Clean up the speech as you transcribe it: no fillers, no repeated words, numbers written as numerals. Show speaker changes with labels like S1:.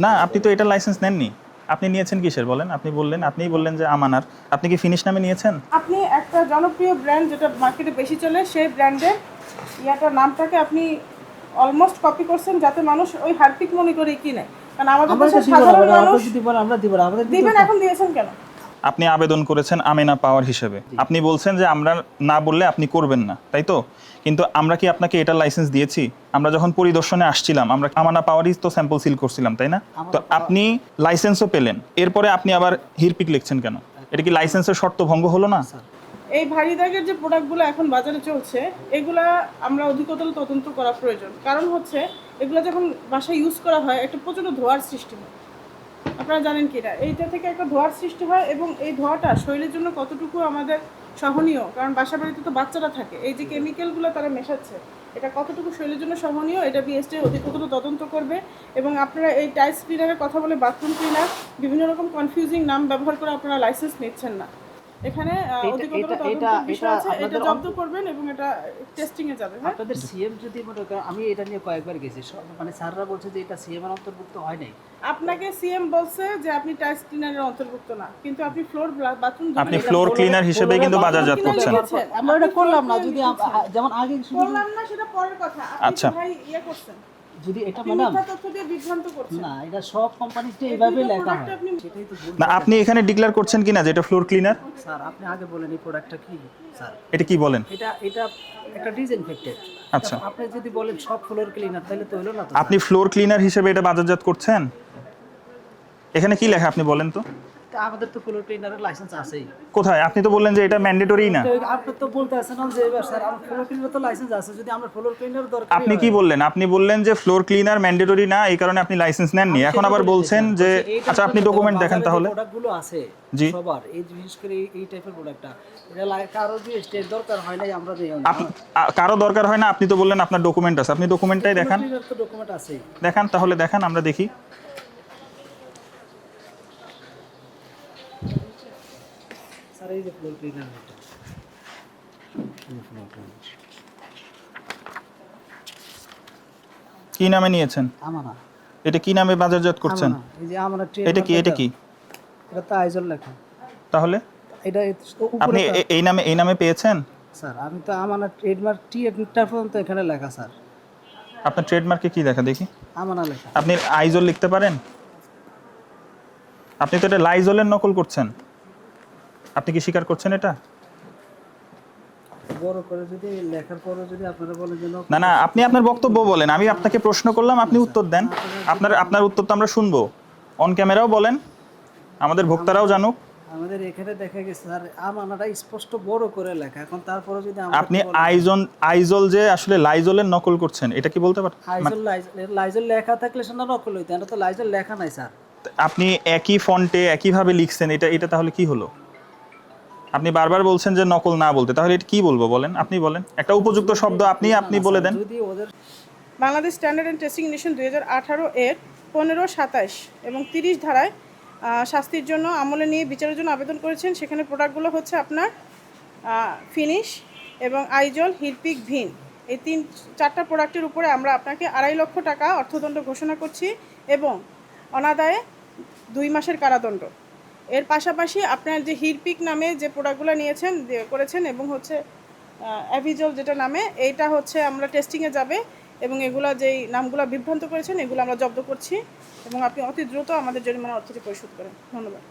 S1: না, আপনি তো এটা লাইসেন্স নেননি। আপনি নিয়েছেন কিসের বলেন? আপনিই বললেন যে আমানার। আপনি কি ফিনিশ নামে নিয়েছেন?
S2: আপনি একটা জনপ্রিয় ব্র্যান্ড যেটা মার্কেটে বেশি চলে সেই ব্র্যান্ডের ইয়াটার নামটাকে আপনি অলমোস্ট কপি করছেন যাতে মানুষ ওই হারপিক মনে করে কিনে। কারণ আমাদের দেশের সাধারণ মানুষ দিবেন, এখন দিয়েছেন কেন?
S1: আপনি আবেদন করেছেন আমেনা পাওয়ার হিসেবে। আপনি বলছেন যে আমরা না বললে আপনি করবেন না, তাই তো? কিন্তু আমরা কি আপনাকে এটা লাইসেন্স দিয়েছি? আমরা যখন পরিদর্শনে আসছিলাম, আমরা আমানা পাওয়ারই তো স্যাম্পল সিল করছিলাম, তাই না? তো আপনি লাইসেন্সও পেলেন, এরপরে আপনি আবার হিরপিক লিখছেন কেন? এটা কি লাইসেন্সের শর্ত ভঙ্গ হলো না?
S2: এই ভারী দাগের যে প্রোডাক্টগুলো এখন বাজারে চলছে এগুলা আমরা অধিকতর তদন্ত করা প্রয়োজন। কারণ হচ্ছে এগুলো যখন বাসায় ইউজ করা হয় একটা প্রচণ্ড ধোঁয়ার সৃষ্টি হয়। আপনারা জানেন কি না, এইটা থেকে একটা ধোঁয়ার সৃষ্টি হয় এবং এই ধোঁয়াটা শরীরের জন্য কতটুকু আমাদের সহনীয়, কারণ বাসা বাড়িতে তো বাচ্চারা থাকে, এই যে কেমিক্যালগুলো তারা মেশাচ্ছে এটা কতটুকু শরীরের জন্য সহনীয় এটা বিএসটি অধিকতর তদন্ত করবে। এবং আপনারা এই টাইলস ক্লিনারের কথা বলে বাথরুম ক্লিনার বিভিন্ন রকম কনফিউজিং নাম ব্যবহার করে আপনারা লাইসেন্স নিচ্ছেন না। এখানে অধিকতর তদন্তের বিষয় আছে, এটা জব্দ করবেন এবং এটা টেস্টিং এ যাবে। হ্যাঁ,
S3: আপনাদের সিএম যদি মনে করেন, আমি এটা নিয়ে কয়েকবার গেছি, মানে স্যাররা বলছে যে এটা সিএম এর অন্তর্ভুক্ত হয় নাই।
S2: আপনাকে সিএম বলছে যে আপনি টাইলস ক্লিনারের অন্তর্ভুক্ত না, কিন্তু আপনি ফ্লোর বাথরুম
S1: আপনি ফ্লোর ক্লিনার হিসেবে কিন্তু বাজারজাত করছেন।
S3: আমরা এটা করলাম না, যদি যেমন আগে
S2: করলাম না সেটা পরের কথা।
S1: আচ্ছা,
S2: আপনি ভাই ইয়া করছেন,
S3: যদি এটা
S2: আপনি
S3: ম্যাডাম
S2: মিথ্যা তথ্য দিয়ে বিভ্রান্ত করছেন।
S3: না, এটা সব কোম্পানিতে এইভাবে লেখা হয়, সেটাই তো
S1: না আপনি এখানে ডিক্লেয়ার করছেন কিনা যে এটা ফ্লোর ক্লিনার?
S3: স্যার আপনি আগে বলেন এই প্রোডাক্টটা কি স্যার?
S1: এটা কি বলেন?
S3: এটা এটা একটা ডিসইনফেক্টেড।
S1: আচ্ছা,
S3: আপনি যদি বলেন সব ফ্লোর ক্লিনার তাহলে তো হলো না তো।
S1: আপনি ফ্লোর ক্লিনার হিসেবে এটা বাজারজাত করছেন? এখানে কি লেখা আপনি বলেন তো?
S3: আমাদের তো ফ্লোর ক্লিনারের লাইসেন্স আছেই।
S1: কোথায়? আপনি তো বললেন যে এটা ম্যান্ডেটরি না।
S3: আপনি তো বলতে আছেন যে এবার স্যার আমার ফ্লোর ক্লিনার তো লাইসেন্স আছে, যদি আমরা ফ্লোর ক্লিনার দরকার।
S1: আপনি কি বললেন? আপনি বললেন যে ফ্লোর ক্লিনার ম্যান্ডেটরি না, এই কারণে আপনি লাইসেন্স নেননি। এখন আবার বলছেন যে আচ্ছা আপনি ডকুমেন্ট দেখেন তাহলে।
S3: প্রোডাক্টগুলো আছে
S1: জি,
S3: সবার, এই বিশেষ করে এই টাইপের প্রোডাক্টটা এটা কারো যে স্টেট দরকার হয় না, আমরা দেই না।
S1: কারো দরকার হয় না, আপনি তো বললেন আপনার ডকুমেন্ট আছে। আপনি ডকুমেন্টটাই দেখান।
S3: তো ডকুমেন্ট আছে,
S1: দেখান তাহলে, দেখান আমরা দেখি।
S3: স্যার এই যে ফ্লোর ক্লিনার এটা।
S1: কি নামে নিয়েছেন?
S3: আমানা।
S1: এটা কি নামে বাজারজাত করছেন?
S3: এই যে আমানা ট্রেড।
S1: এটা কি? এটা
S3: তো আইজল লেখা।
S1: তাহলে
S3: এটা
S1: আপনি এই নামে পেয়েছেন?
S3: স্যার আমি তো আমানা ট্রেডমার্ক টি একটা পর্যন্ত এখানে লেখা স্যার।
S1: আপনার ট্রেডমার্কে কি লেখা দেখি?
S3: আমানা লেখা।
S1: আপনি আইজল লিখতে পারেন? আপনি তো এটা লাইজলের নকল করছেন। আপনি কি স্বীকার করছেন এটা?
S3: বড় করে যদি লেখার পরে যদি আপনারা বলেন যে
S1: না না, আপনি আপনার বক্তব্য বলেন। আমি আপনাকে প্রশ্ন করলাম, আপনি উত্তর দেন। আপনার উত্তর তো আমরা শুনবো। অন ক্যামেরাও বলেন, আমাদের ভোক্তারাও জানুক।
S3: আমাদের এখানে দেখা গেছে স্যার আমানাটা স্পষ্ট বড় করে লেখা, এখন তারপরে যদি
S1: আপনি আইজল যে আসলে লাইজলের নকল করছেন, এটা কি বলতে পারেন?
S3: লাইজল লেখা থাকলে সেটা নকল হইতো, এটা তো লাইজল লেখা নাই স্যার।
S1: আপনি একই ফন্টে একইভাবে লিখছেন, এটা তাহলে কি হলো? আপনি বারবার বলছেন যে নকল না বলতে, তাহলে এটা কি বলবো বলেন? আপনি বলেন একটা উপযুক্ত শব্দ, আপনি বলে দেন।
S3: যদি ওদের
S2: Bangladesh standard and testing initiation 2018 এর 15, 27 এবং 30 ধারায় শাস্তির জন্য আমলে নিয়ে বিচারের জন্য আবেদন করেছেন। সেখানে প্রোডাক্টগুলো হচ্ছে আপনার ফিনিশ এবং আইজল, হিরপিক, ভিন, এই 4টা প্রোডাক্টের উপরে আমরা আপনাকে 2.5 লক্ষ টাকা অর্থদণ্ড ঘোষণা করছি এবং অনাদায়ে 2 মাসের কারাদণ্ড। এর পাশাপাশি আপনার যে হিরপিক নামে যে প্রোডাক্টগুলো করেছেন এবং হচ্ছে অ্যাভিজল যেটা নামে, এইটা হচ্ছে আমরা টেস্টিংয়ে যাবে এবং এগুলা যেই নামগুলো বিভ্রান্ত করেছেন এগুলো আমরা জব্দ করছি এবং আপনি অতি দ্রুত আমাদের জরিমানা অর্থটি পরিশোধ করেন। ধন্যবাদ।